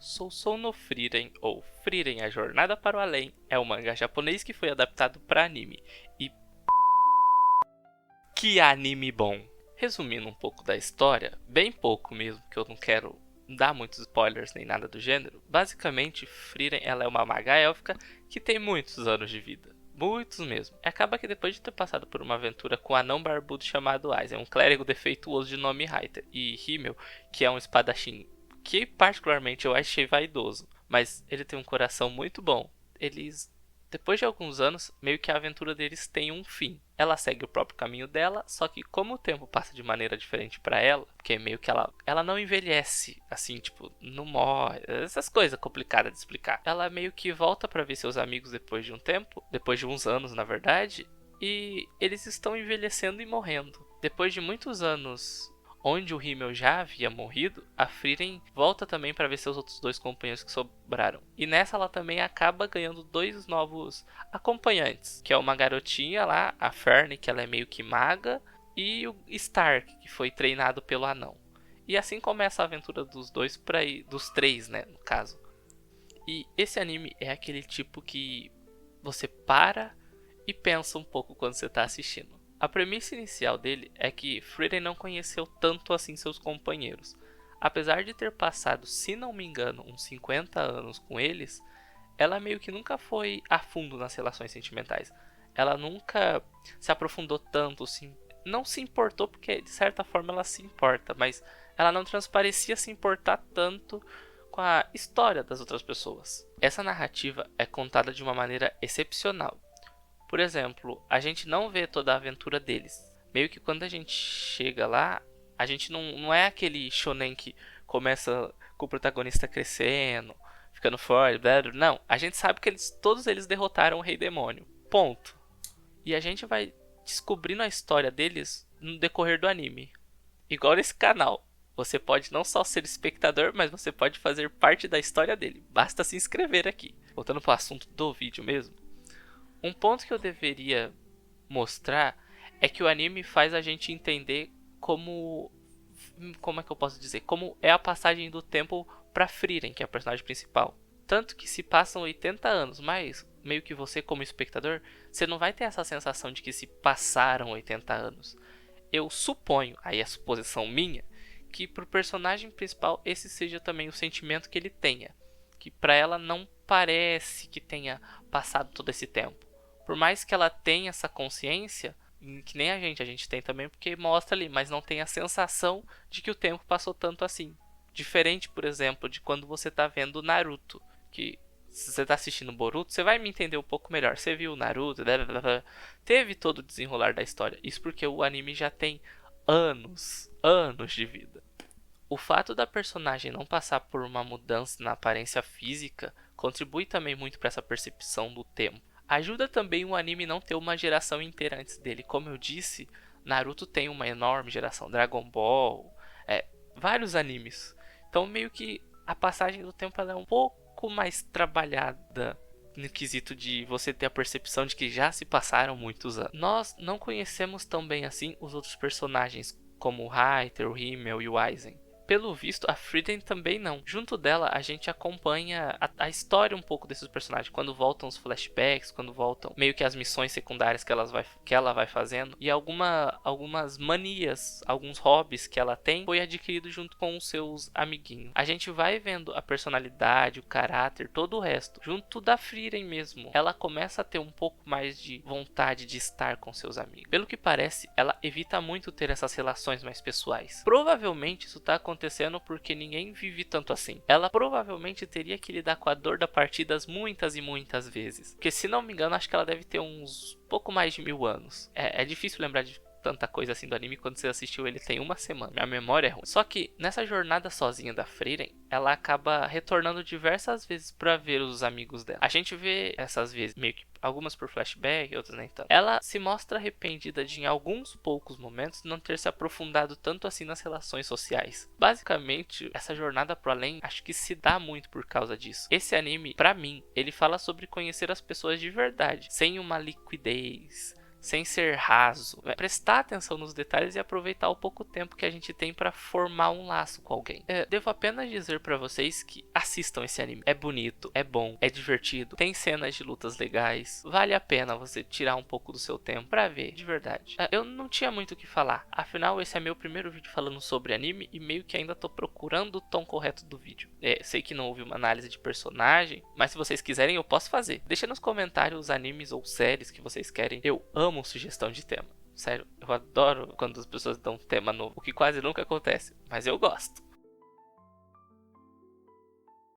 Sousou no Frieren, ou Frieren, a Jornada para o Além, é um mangá japonês que foi adaptado para anime. E que anime bom! Resumindo um pouco da história, bem pouco mesmo, que eu não quero dar muitos spoilers nem nada do gênero. Basicamente, Frieren ela é uma maga élfica que tem muitos anos de vida. Muitos mesmo. E acaba que depois de ter passado por uma aventura com um anão barbudo chamado Aizen, um clérigo defeituoso de nome Reiter, e Himmel, que é um espadachim que particularmente eu achei vaidoso, mas ele tem um coração muito bom. Eles, depois de alguns anos, meio que a aventura deles tem um fim. Ela segue o próprio caminho dela, só que como o tempo passa de maneira diferente pra ela, porque meio que ela não envelhece, assim, tipo, não morre, essas coisas complicadas de explicar. Ela meio que volta pra ver seus amigos depois de um tempo, depois de uns anos, na verdade, e eles estão envelhecendo e morrendo. Depois de muitos anos onde o Himmel já havia morrido, a Frieren volta também para ver seus outros dois companheiros que sobraram. E nessa ela também acaba ganhando dois novos acompanhantes, que é uma garotinha lá, a Fern, que ela é meio que maga, e o Stark, que foi treinado pelo anão. E assim começa a aventura dos dois dos três, né, no caso. E esse anime é aquele tipo que você para e pensa um pouco quando você está assistindo. A premissa inicial dele é que Frieren não conheceu tanto assim seus companheiros. Apesar de ter passado, se não me engano, uns 50 anos com eles, ela meio que nunca foi a fundo nas relações sentimentais. Ela nunca se aprofundou tanto, não se importou porque de certa forma ela se importa, mas ela não transparecia se importar tanto com a história das outras pessoas. Essa narrativa é contada de uma maneira excepcional. Por exemplo, a gente não vê toda a aventura deles. Meio que quando a gente chega lá, a gente não é aquele shonen que começa com o protagonista crescendo, ficando forte, blá, blá. Não, a gente sabe que todos eles derrotaram o Rei Demônio. Ponto. E a gente vai descobrindo a história deles no decorrer do anime. Igual nesse canal. Você pode não só ser espectador, mas você pode fazer parte da história dele. Basta se inscrever aqui. Voltando para o assunto do vídeo mesmo. Um ponto que eu deveria mostrar é que o anime faz a gente entender como é que eu posso dizer? Como é a passagem do tempo pra Frieren, que é a personagem principal. Tanto que se passam 80 anos, mas meio que você como espectador, você não vai ter essa sensação de que se passaram 80 anos. Eu suponho, aí é suposição minha, que pro personagem principal esse seja também o sentimento que ele tenha. Que pra ela não parece que tenha passado todo esse tempo. Por mais que ela tenha essa consciência, que nem a gente tem também, porque mostra ali, mas não tem a sensação de que o tempo passou tanto assim. Diferente, por exemplo, de quando você está vendo Naruto, que se você está assistindo Boruto, você vai me entender um pouco melhor. Você viu Naruto, teve todo o desenrolar da história. Isso porque o anime já tem anos de vida. O fato da personagem não passar por uma mudança na aparência física contribui também muito para essa percepção do tempo. Ajuda também o anime não ter uma geração inteira antes dele. Como eu disse, Naruto tem uma enorme geração. Dragon Ball, vários animes. Então meio que a passagem do tempo ela é um pouco mais trabalhada no quesito de você ter a percepção de que já se passaram muitos anos. Nós não conhecemos tão bem assim os outros personagens, como o Reiter, o Himmel e o Aizen. Pelo visto, a Frieren também não. Junto dela, a gente acompanha a história um pouco desses personagens. Quando voltam os flashbacks, quando voltam meio que as missões secundárias que ela vai fazendo. E algumas manias, alguns hobbies que ela tem, foi adquirido junto com os seus amiguinhos. A gente vai vendo a personalidade, o caráter, todo o resto. Junto da Frieren mesmo. Ela começa a ter um pouco mais de vontade de estar com seus amigos. Pelo que parece, ela evita muito ter essas relações mais pessoais. Provavelmente isso está acontecendo porque ninguém vive tanto assim. Ela provavelmente teria que lidar com a dor da partida muitas e muitas vezes. Porque se não me engano, acho que ela deve ter uns pouco mais de 1000 anos. É difícil lembrar de tanta coisa assim do anime quando você assistiu ele tem uma semana. Minha memória é ruim. Só que nessa jornada sozinha da Frieren, ela acaba retornando diversas vezes para ver os amigos dela. A gente vê essas vezes meio que algumas por flashback, outras nem tanto. Ela se mostra arrependida de em alguns poucos momentos não ter se aprofundado tanto assim nas relações sociais. Basicamente, essa jornada pro além acho que se dá muito por causa disso. Esse anime, pra mim, ele fala sobre conhecer as pessoas de verdade, sem uma liquidez, sem ser raso, prestar atenção nos detalhes e aproveitar o pouco tempo que a gente tem para formar um laço com alguém. Devo apenas dizer para vocês que assistam esse anime. É bonito, é bom, é divertido, tem cenas de lutas legais, vale a pena você tirar um pouco do seu tempo para ver, de verdade. Eu não tinha muito o que falar, afinal esse é meu primeiro vídeo falando sobre anime e meio que ainda tô procurando o tom correto do vídeo. Sei que não houve uma análise de personagem, mas se vocês quiserem eu posso fazer. Deixa nos comentários os animes ou séries que vocês querem. Eu amo sugestão de tema. Sério, eu adoro quando as pessoas dão um tema novo, o que quase nunca acontece, mas eu gosto.